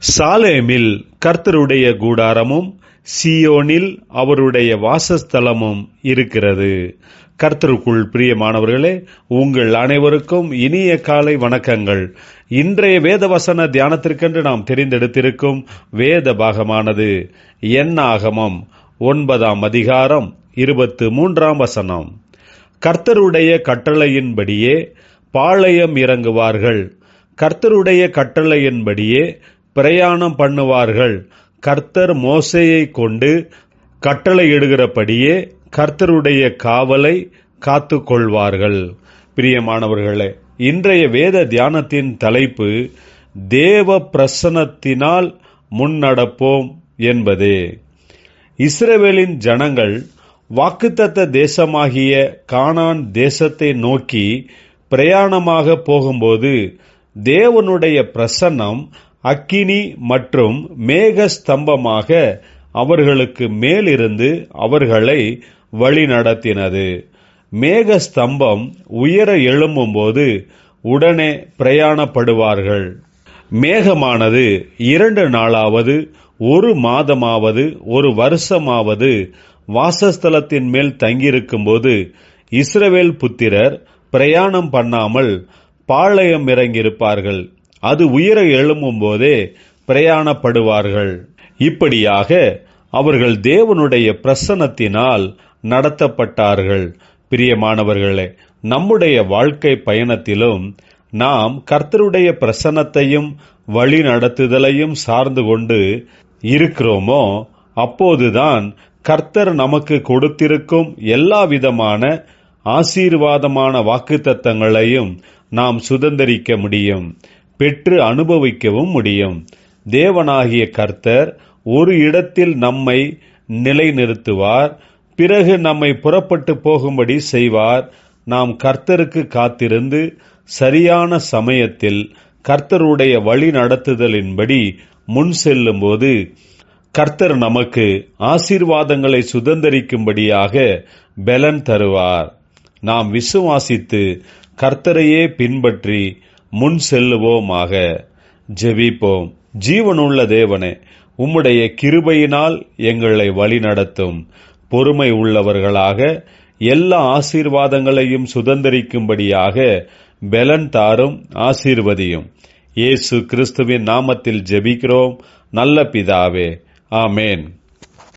சாலேமில் கர்த்தருடைய கூடாரமும் சீயோனில் அவருடைய வாசஸ்தலமும் இருக்கிறது. கர்த்தருக்குள் பிரியமானவர்களே, உங்கள் அனைவருக்கும் இனிய காலை வணக்கங்கள். இன்றைய வேதவசன தியானத்திற்கென்று நாம் தெரிந்தெடுத்திருக்கும் வேத பாகமானது என்னாகமம் 9ஆம் அதிகாரம் 23ஆம் வசனம். கர்த்தருடைய கட்டளையின்படியே பாளையம் இறங்குவார்கள், கர்த்தருடைய கட்டளையின்படியே பிரயாணம் பண்ணுவார்கள். கர்த்தர் மோசேயை கொண்டு கட்டளையிடுகிறபடியே கர்த்தருடைய காவலை காத்து கொள்வார்கள். பிரியமானவர்களே, இன்றைய வேத தியானத்தின் தலைப்பு தேவ பிரசன்னத்தினால் முன்னடப்போம் என்பதே. இஸ்ரவேலின் ஜனங்கள் வாக்குத்தத்த தேசமாகிய கானான் தேசத்தை நோக்கி பிரயாணமாக போகும்போது தேவனுடைய பிரசன்னம் அக்கினி மற்றும் மேக ஸ்தம்பமாக அவர்களுக்கு மேலிருந்து அவர்களை வழி நடத்தினது. மேக ஸ்தம்பம் உயர எழும்பும்போது உடனே பிரயாணப்படுவார்கள். மேகமானது 2 நாளாவது, 1 மாதமாவது, 1 வருஷமாவது வாசஸ்தலத்தின் மேல் தங்கியிருக்கும் போது இஸ்ரவேல் புத்திரர் பிரயாணம் பண்ணாமல் பாளையம் இறங்கியிருப்பார்கள். அது உயர எழும்பும் போதே பிரயாணப்படுவார்கள். இப்படியாக அவர்கள் தேவனுடைய பிரசன்னத்தினால் நடத்தப்பட்டார்கள். பிரியமானவர்களே, நம்முடைய வாழ்க்கை பயணத்திலும் நாம் கர்த்தருடைய பிரசன்னத்தையும் வழி நடத்துதலையும் சார்ந்து கொண்டு இருக்கிறோமோ, அப்போதுதான் கர்த்தர் நமக்கு கொடுத்திருக்கும் எல்லா விதமான ஆசீர்வாதமான வாக்குத்தத்தங்களையும் நாம் சுதந்தரிக்க முடியும், பெற்று அனுபவிக்கவும் முடியும். தேவனாகிய கர்த்தர் ஒரு இடத்தில் நம்மை நிலைநிறுத்துவார், பிறகு நம்மை புறப்பட்டு போகும்படி செய்வார். நாம் கர்த்தருக்கு காத்திருந்து சரியான சமயத்தில் கர்த்தருடைய வழி நடத்துதலின்படி முன் செல்லும் போது கர்த்தர் நமக்கு ஆசீர்வாதங்களை சுதந்தரிக்கும்படியாக பலன் தருவார். நாம் விசுவாசித்து கர்த்தரையே பின்பற்றி முன் செல்லுவோமாக. ஜெபிப்போம். ஜீவனுள்ள தேவனே, உம்முடைய கிருபையினால் எங்களை வழி நடத்தும். பொறுமை உள்ளவர்களாக எல்லா ஆசீர்வாதங்களையும் சுதந்தரிக்கும்படியாக பலன் தாரும், ஆசீர்வதியும். இயேசு கிறிஸ்துவின் நாமத்தில் ஜெபிக்கிறோம் நல்ல பிதாவே, ஆமேன்.